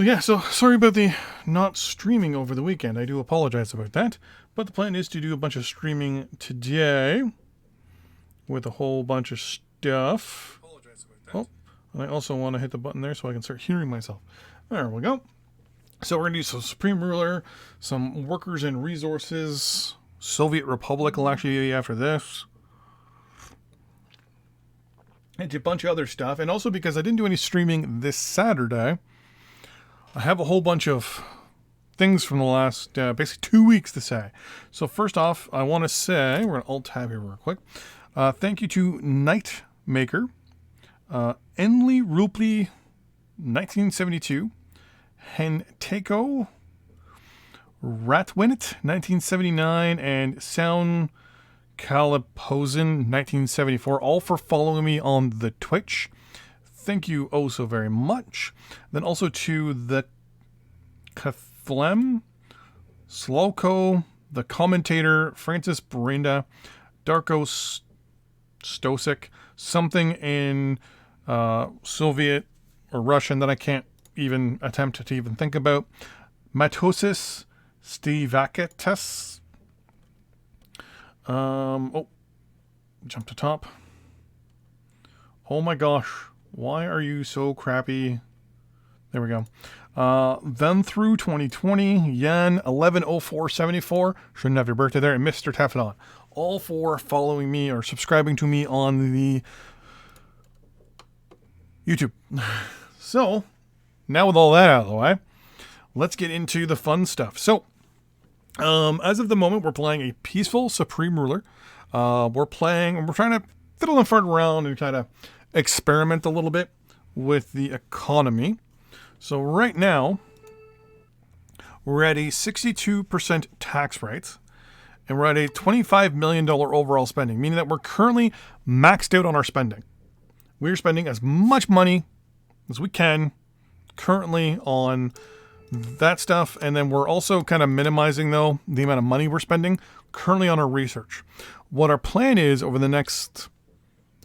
Yeah, so sorry about the not streaming over the weekend. I do apologize about that. But the plan is to do a bunch of streaming today with a whole bunch of stuff. Oh, and I also want to hit the button there so I can start hearing myself. There we go. So we're going to do some Supreme Ruler, some Workers and Resources. Soviet Republic will actually be after this. And a bunch of other stuff. And also because I didn't do any streaming this Saturday, I have a whole bunch of things from the last basically 2 weeks to say. So first off, I want to say, we're going to alt-tab here real quick. Thank you to Nightmaker, Enli Rupli 1972, Henteko, Ratwinit 1979, and Sound Caliposen 1974, all for following me on the Twitch. Thank you oh so very much. Then also to the Kaflem, Slowko, the Commentator, Francis Brenda, Darko Stosic, something in Soviet or Russian that I can't even attempt to even think about, Matosis Stivaketas. Jump to top. Oh my gosh. Why are you so crappy? There we go. Then through 2020, Yen 110474. Shouldn't have your birthday there. And Mr. Teflon. All for following me or subscribing to me on the YouTube. So, now with all that out of the way, let's get into the fun stuff. So, as of the moment, we're playing a peaceful Supreme Ruler. We're trying to fiddle and fart around and kind of experiment a little bit with the economy. So right now, we're at a 62% tax rate, and we're at a $25 million overall spending, meaning that we're currently maxed out on our spending. We're spending as much money as we can currently on that stuff, and then we're also kind of minimizing, though, the amount of money we're spending currently on our research. What our plan is over the next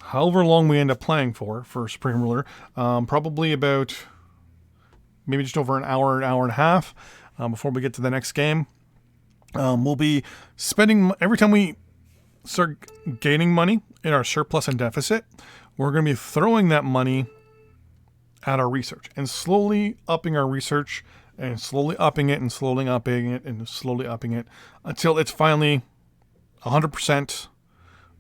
however long we end up playing for Supreme Ruler, probably about maybe just over an hour and a half before we get to the next game. We'll be spending, every time we start gaining money in our surplus and deficit, we're going to be throwing that money at our research and slowly upping our research and slowly upping it and slowly upping it and slowly upping it until it's finally 100%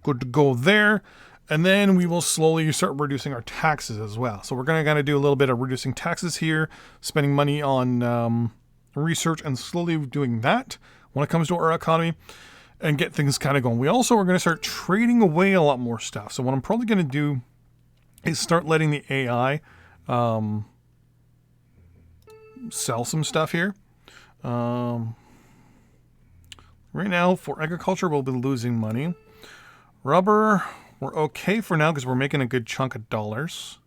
good to go there. And then we will slowly start reducing our taxes as well. So we're going to kind of do a little bit of reducing taxes here, spending money on research and slowly doing that when it comes to our economy and get things kind of going. We also are going to start trading away a lot more stuff. So what I'm probably going to do is start letting the AI sell some stuff here. Right now for agriculture, we'll be losing money. Rubber, we're okay for now because we're making a good chunk of dollars.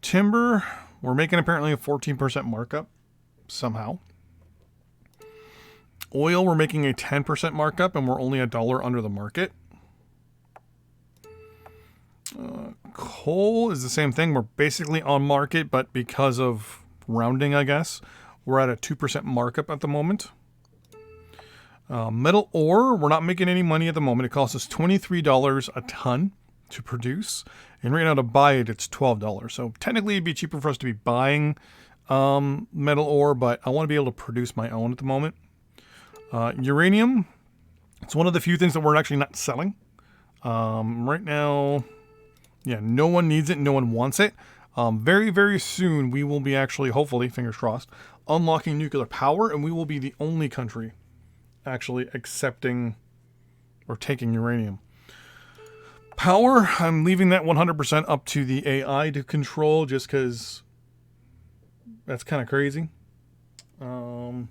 Timber, we're making apparently a 14% markup somehow. Oil, we're making a 10% markup and we're only $1 under the market. Coal is the same thing. We're basically on market, but because of rounding, I guess, we're at a 2% markup at the moment. Metal ore, we're not making any money at the moment. It costs us $23 a ton to produce. And right now to buy it, it's $12. So technically it'd be cheaper for us to be buying metal ore, but I want to be able to produce my own at the moment. Uranium, it's one of the few things that we're actually not selling. Right now, yeah, no one needs it. No one wants it. Very, very soon we will be actually, hopefully, fingers crossed, unlocking nuclear power, and we will be the only country actually accepting or taking uranium. Power, I'm leaving that 100% up to the AI to control just because that's kind of crazy. Let's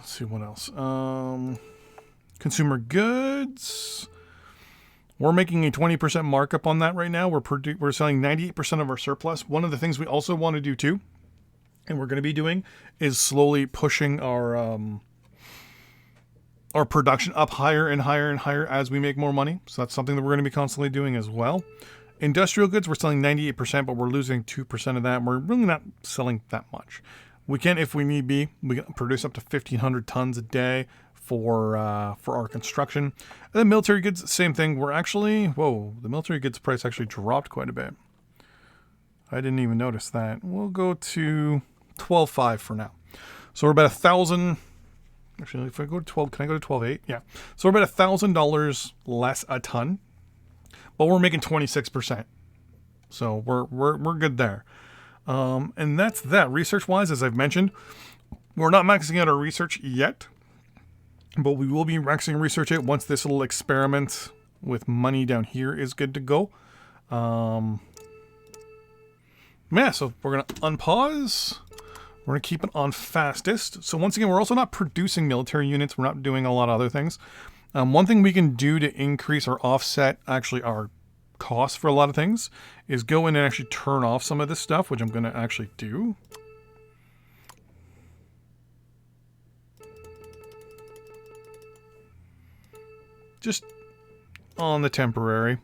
see what else. Consumer goods. We're making a 20% markup on that right now. We're selling 98% of our surplus. One of the things we also want to do too, and we're going to be doing, is slowly pushing our production up higher and higher and higher as we make more money. So that's something that we're going to be constantly doing as well. Industrial goods, we're selling 98%, but we're losing 2% of that. We're really not selling that much. We can, if we need be, we can produce up to 1,500 tons a day for our construction. And then military goods, same thing. We're actually, whoa, the military goods price actually dropped quite a bit. I didn't even notice that. We'll go to 12.5 for now. So we're about 1,000. Actually, if I go to 12, can I go to 12.8? Yeah. So we're about $1,000 less a ton, but we're making 26%. So we're good there. And that's that. Research-wise, as I've mentioned, we're not maxing out our research yet, but we will be maxing research out once this little experiment with money down here is good to go. Yeah, so we're going to unpause. We're going to keep it on fastest. So once again, we're also not producing military units. We're not doing a lot of other things. One thing we can do to increase or offset actually our costs for a lot of things is go in and actually turn off some of this stuff, which I'm going to actually do. Just on the temporary.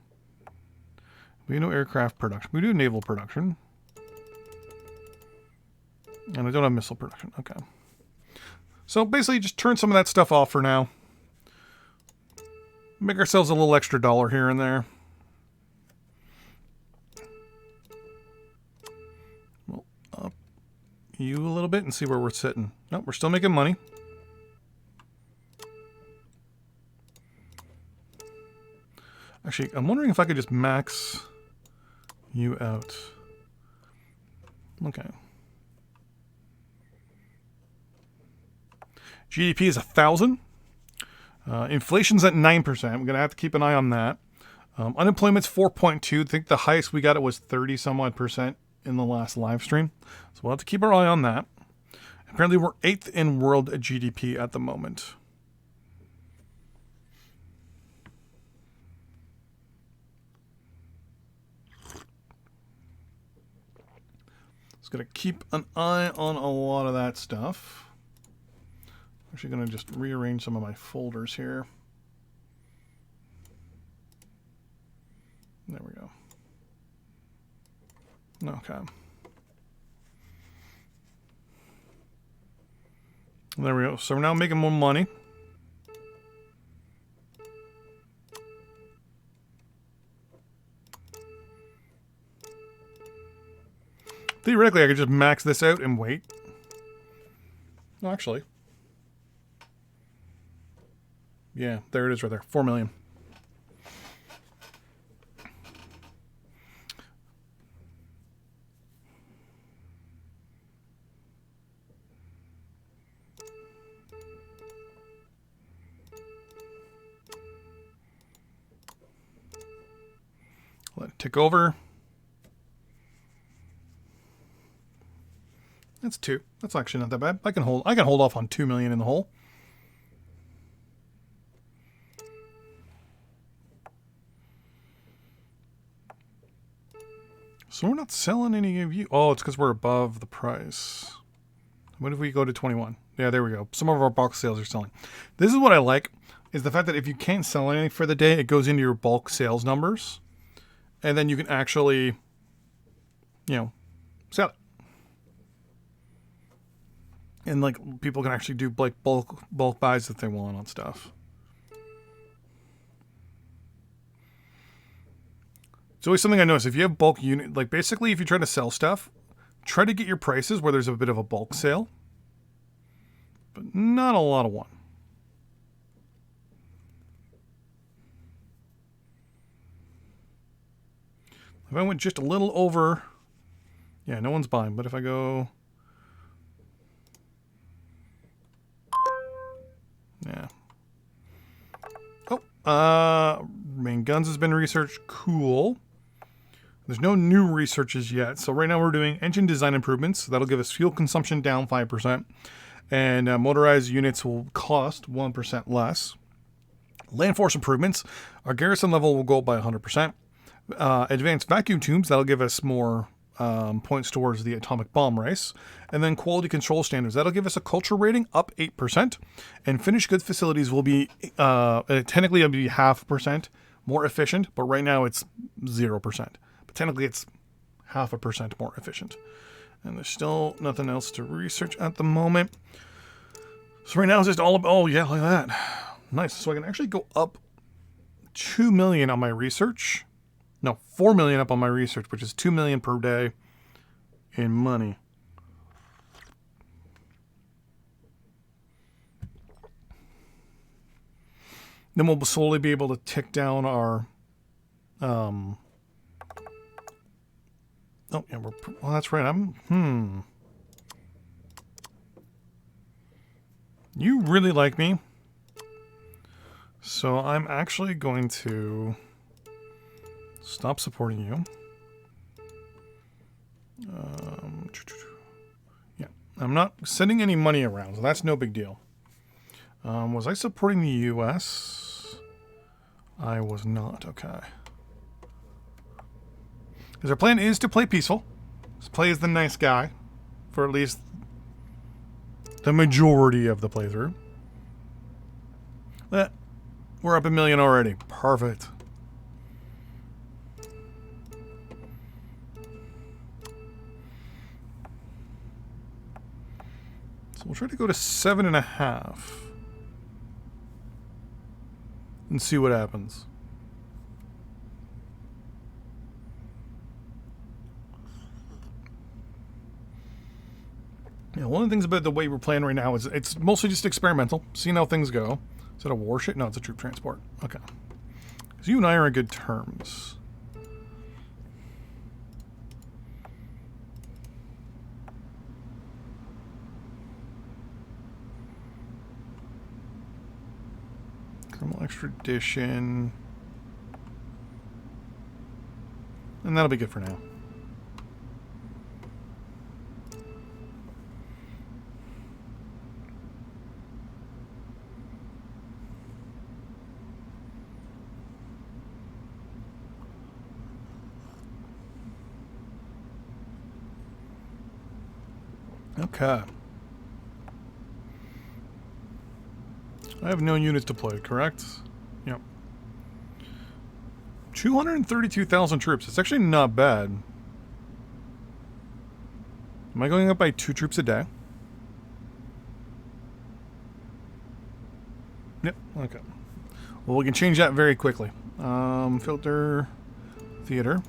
We do aircraft production. We do naval production. And I don't have missile production. Okay. So basically just turn some of that stuff off for now. Make ourselves a little extra dollar here and there. We'll up you a little bit and see where we're sitting. Nope, we're still making money. Actually, I'm wondering if I could just max you out. Okay. GDP is 1,000. Inflation's at 9%. We're going to have to keep an eye on that. Unemployment's 4.2. I think the highest we got it was 30 some odd percent in the last live stream. So we'll have to keep our eye on that. Apparently we're 8th in world GDP at the moment. Just going to keep an eye on a lot of that stuff. Actually going to just rearrange some of my folders here. There we go. Okay. There we go. So we're now making more money. Theoretically, I could just max this out and wait. No, actually. Yeah, there it is right there. 4 million. Let it tick over. That's 2. That's actually not that bad. I can hold off on 2 million in the hole. So we're not selling any of you. Oh, it's because we're above the price. What if we go to 21? Yeah, there we go. Some of our bulk sales are selling. This is what I like, is the fact that if you can't sell anything for the day, it goes into your bulk sales numbers. And then you can actually, sell it. And like people can actually do like bulk buys if they want on stuff. It's always something I notice. If you have bulk unit, like basically if you try to sell stuff, try to get your prices where there's a bit of a bulk sale. But not a lot of one. If I went just a little over, yeah, no one's buying. But if I go, yeah. Oh, main guns has been researched. Cool. There's no new researches yet. So right now we're doing engine design improvements. That'll give us fuel consumption down 5%. And motorized units will cost 1% less. Land force improvements. Our garrison level will go up by 100%. Advanced vacuum tubes. That'll give us more points towards the atomic bomb race. And then quality control standards. That'll give us a culture rating up 8%. And finished goods facilities will be, technically it'll be 0.5% more efficient. But right now it's 0%. technically it's 0.5% more efficient. And there's still nothing else to research at the moment. So right now it's just all about, oh yeah, look at that. Nice. So I can actually go up 2 million on my research. No, 4 million up on my research, which is 2 million per day in money. Then we'll slowly be able to tick down our, oh yeah, well, that's right. You really like me. So I'm actually going to stop supporting you. Yeah, I'm not sending any money around, so that's no big deal. Was I supporting the U.S.? I was not. Okay. Because our plan is to play peaceful. Let's play as the nice guy for at least the majority of the playthrough. We're up 1 million already. Perfect. So we'll try to go to 7.5 and see what happens. Yeah, one of the things about the way we're playing right now is it's mostly just experimental, seeing how things go. Is that a warship? No, it's a troop transport. Okay. Because you and I are in good terms. Criminal extradition. And that'll be good for now. Okay. I have no units deployed, correct? Yep. 232,000 troops. It's actually not bad. Am I going up by 2 troops a day? Yep, okay. Well, we can change that very quickly. Filter, theater.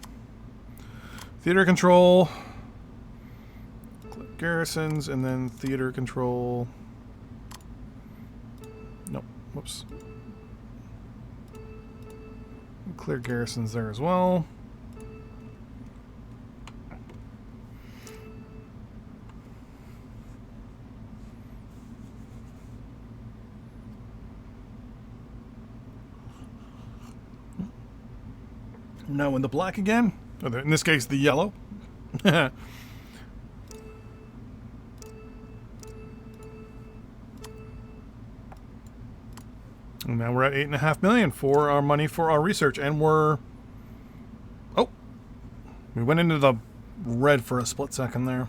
Theater control. Click garrisons, and then theater control. Nope, whoops. Clear garrisons there as well. Now in the black again, or in this case the yellow. And now we're at 8.5 million for our money for our research, and we went into the red for a split second there.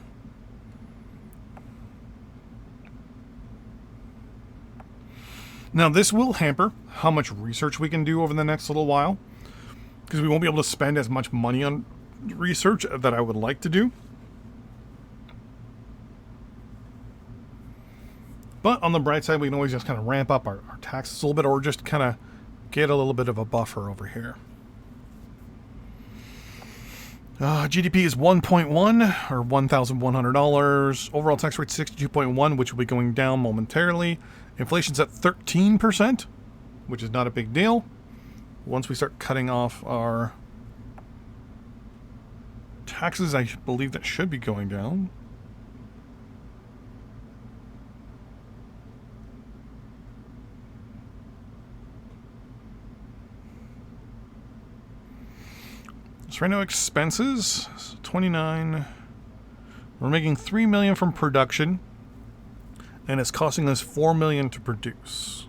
Now this will hamper how much research we can do over the next little while, because we won't be able to spend as much money on research that I would like to do. But on the bright side, we can always just kind of ramp up our taxes a little bit, or just kind of get a little bit of a buffer over here. GDP is 1.1, or $1,100. Overall tax rate 62.1, which will be going down momentarily. Inflation's at 13%, which is not a big deal. Once we start cutting off our taxes, I believe that should be going down. So right now expenses, 29. We're making 3 million from production, and it's costing us 4 million to produce.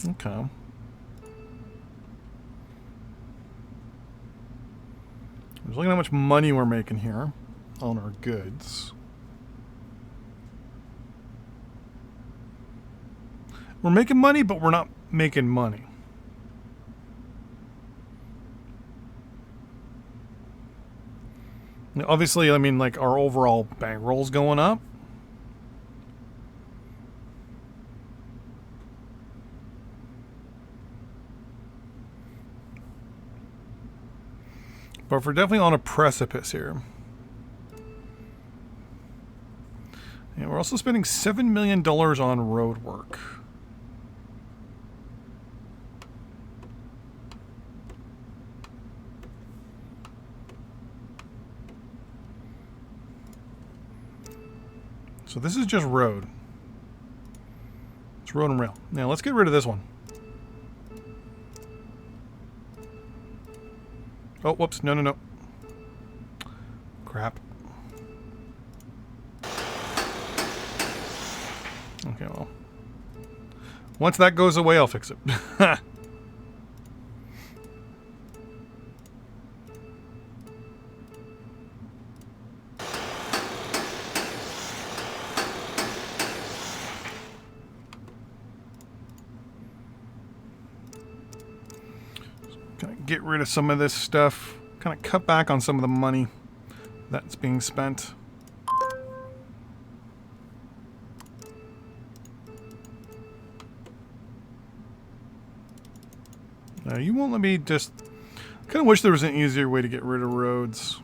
Okay. Just looking at how much money we're making here on our goods. We're making money, but we're not making money. Obviously, I mean, like, our overall bankroll's going up. But we're definitely on a precipice here. And we're also spending $7 million on road work. So this is just road. It's road and rail. Now let's get rid of this one. Oh, whoops. No, no, no. Crap. Okay, well. Once that goes away, I'll fix it. Get rid of some of this stuff. Kind of cut back on some of the money that's being spent. Now, you won't let me just... I kind of wish there was an easier way to get rid of roads.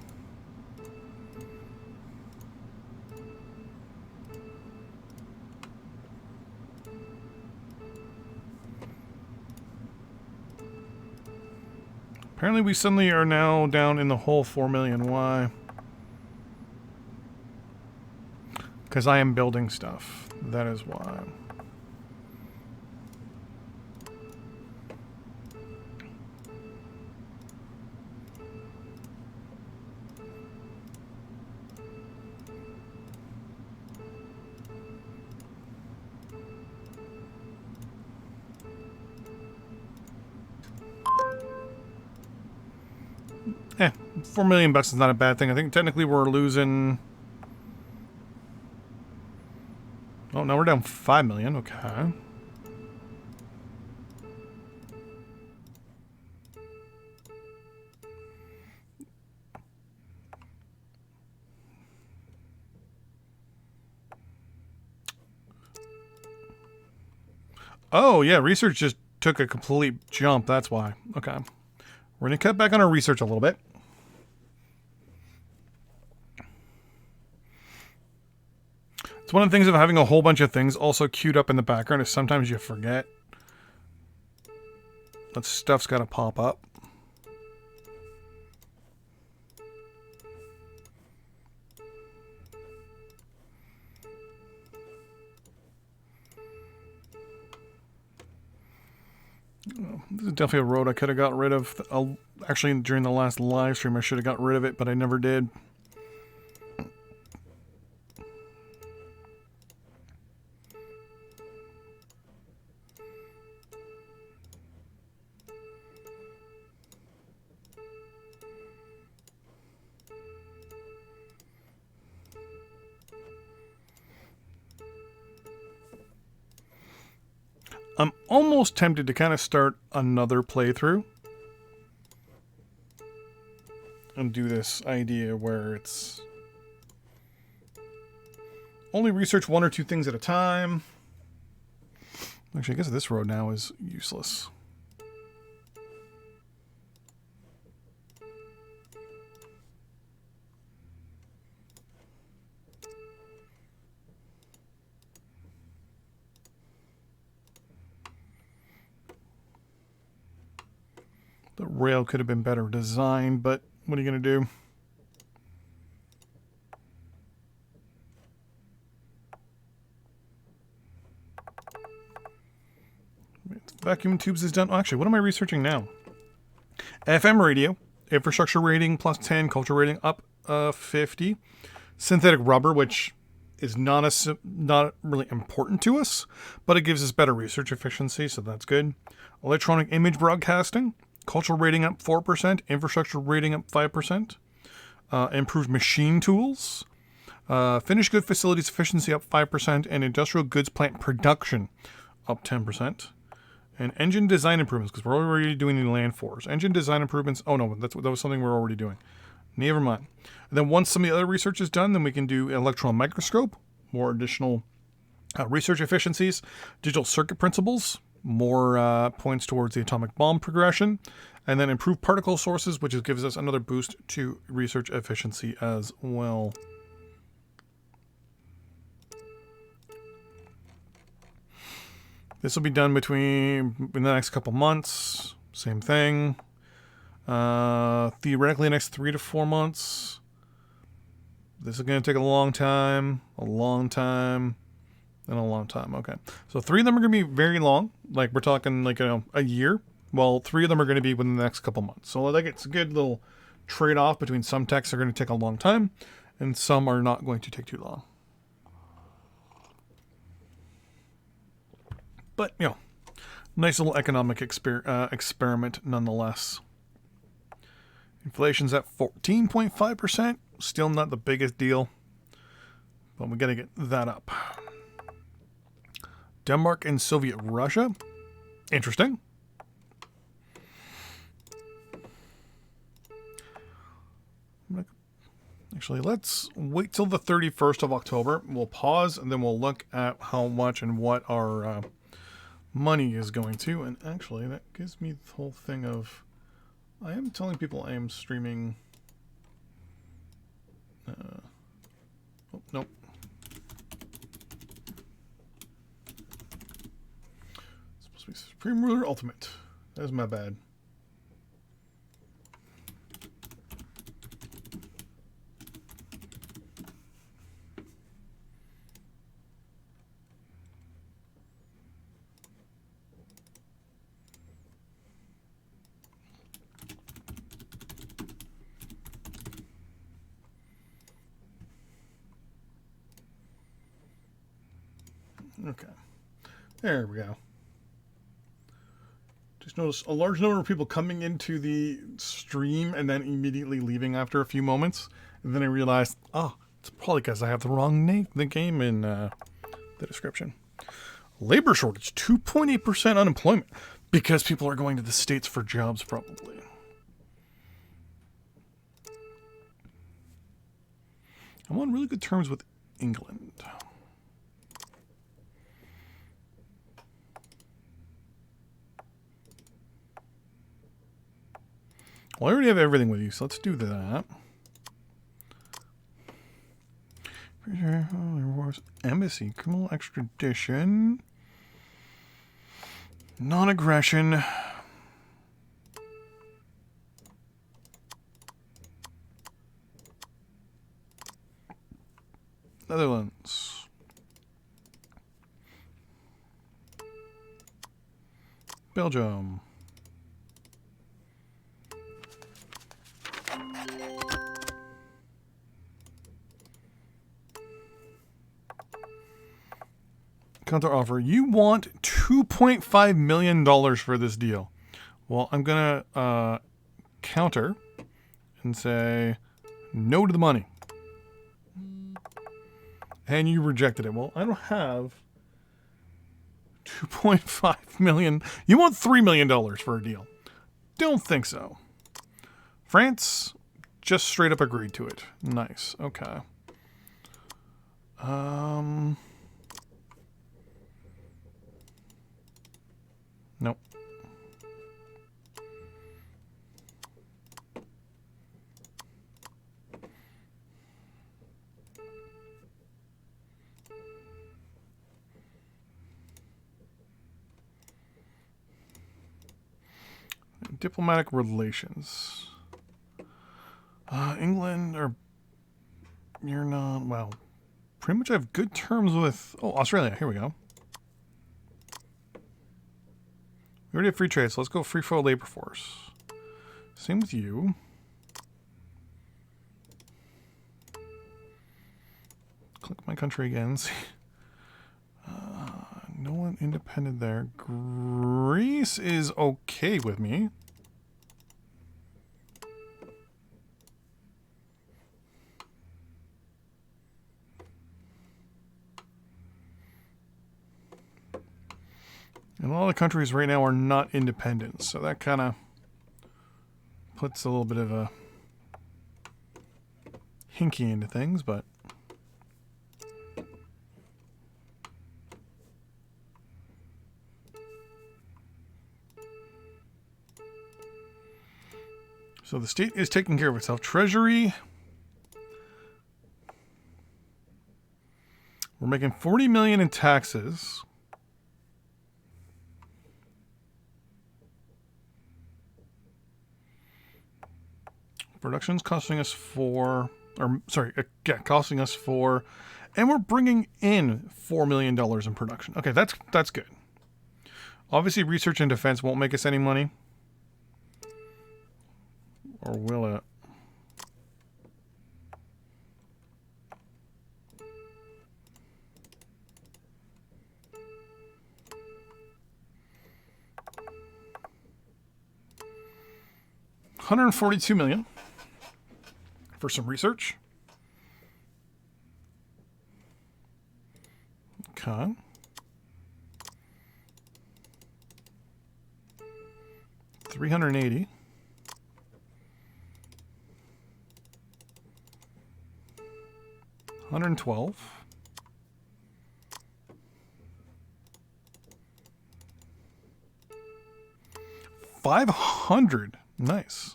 Apparently we suddenly are now down in the whole 4 million. Why? Because I am building stuff. That is why. $4 million is not a bad thing. I think technically we're losing... Oh, now we're down 5 million. Okay. Oh, yeah, research just took a complete jump. That's why. Okay. We're going to cut back on our research a little bit. It's one of the things of having a whole bunch of things also queued up in the background is sometimes you forget that stuff's got to pop up. This is definitely a road I could have got rid of. Actually, during the last live stream, I should have got rid of it, but I never did. I'm almost tempted to kind of start another playthrough and do this idea where it's only research 1 or 2 things at a time. Actually, I guess this road now is useless. The rail could have been better designed, but what are you going to do? Vacuum tubes is done. Oh, actually, what am I researching now? FM radio, infrastructure rating plus 10, culture rating up 50. Synthetic rubber, which is not really important to us, but it gives us better research efficiency, so that's good. Electronic image broadcasting. Cultural rating up 4%, infrastructure rating up 5%, improved machine tools, finished good facilities efficiency up 5%, and industrial goods plant production up 10%, and engine design improvements, because we're already doing the land force. Engine design improvements, oh no, that was something we're already doing. Never mind. And then once some of the other research is done, then we can do electron microscope, more additional research efficiencies, digital circuit principles, more points towards the atomic bomb progression, and then improved particle sources, which gives us another boost to research efficiency as well. This will be done in the next couple months. Same thing. Theoretically, the next 3 to 4 months. This is going to take a long time, and a long time. Okay. So 3 of them are going to be very long. Like we're talking like a year. Well, 3 of them are going to be within the next couple months. So like it's a good little trade-off between some texts are going to take a long time and some are not going to take too long. But, nice little economic experiment nonetheless. Inflation's at 14.5%. Still not the biggest deal. But we got to get that up. Denmark and Soviet Russia. Interesting. Actually, let's wait till the 31st of October. We'll pause and then we'll look at how much and what our money is going to. And actually, that gives me the whole thing of... I am telling people I am streaming... oh, nope. It's supposed to be Supreme Ruler Ultimate. That is my bad. Okay, there we go. Just notice a large number of people coming into the stream and then immediately leaving after a few moments. And then I realized, it's probably because I have the wrong name, the game in the description. Labor shortage, 2.8% unemployment because people are going to the States for jobs probably. I'm on really good terms with England. Well, I already have everything with you, so let's do that. Embassy, criminal extradition, non-aggression. Netherlands. Belgium. Counter offer. You want $2.5 million for this deal. Well, I'm going to counter and say no to the money. And you rejected it. Well, I don't have $2.5 million. You want $3 million for a deal. Don't think so. France just straight up agreed to it. Nice. Okay. Nope. Diplomatic relations. England, or you're not, well, pretty much I have good terms with, Australia. Here we go. We already have free trade, so let's go free flow labor force. Same with you. Click my country again. See. No one independent there. Greece is okay with me. And a lot of countries right now are not independent, so that kind of puts a little bit of a hinky into things, but so the state is taking care of itself. Treasury, we're making $40 million in taxes. Production's costing us costing us 4, and we're bringing in $4 million in production. Okay, that's good. Obviously, research and defense won't make us any money. Or will it? $142 million for some research. Okay. $380. $112. $500. Nice.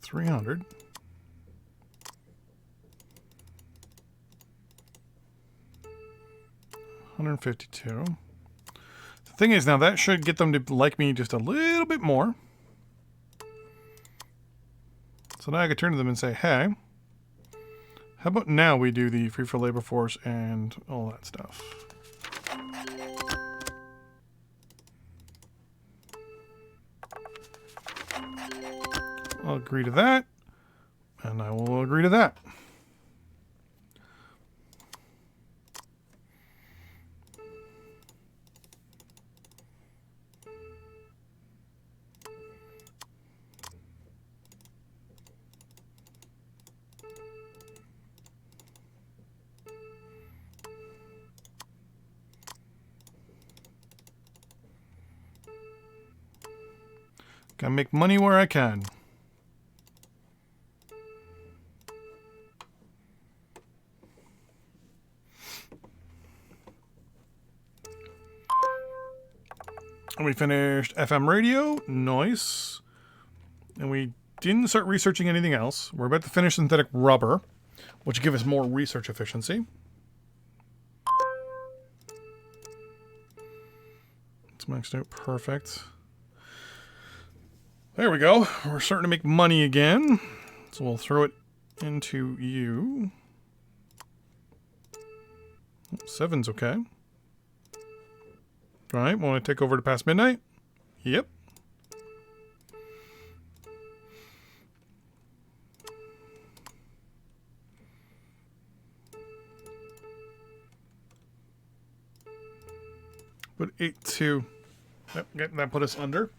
$300. $152. The thing is, now that should get them to like me just a little bit more. So now I could turn to them and say, hey, how about now we do the free for labor force and all that stuff? I'll agree to that, and I will agree to that. Gotta make money where I can. And we finished FM radio. Nice. And we didn't start researching anything else. We're about to finish synthetic rubber, which will give us more research efficiency. It's maxed out. Perfect. There we go. We're starting to make money again. So we'll throw it into you. 7's okay. All right, want to take over to past midnight? Yep. Put 8-2. Yep, that put us under.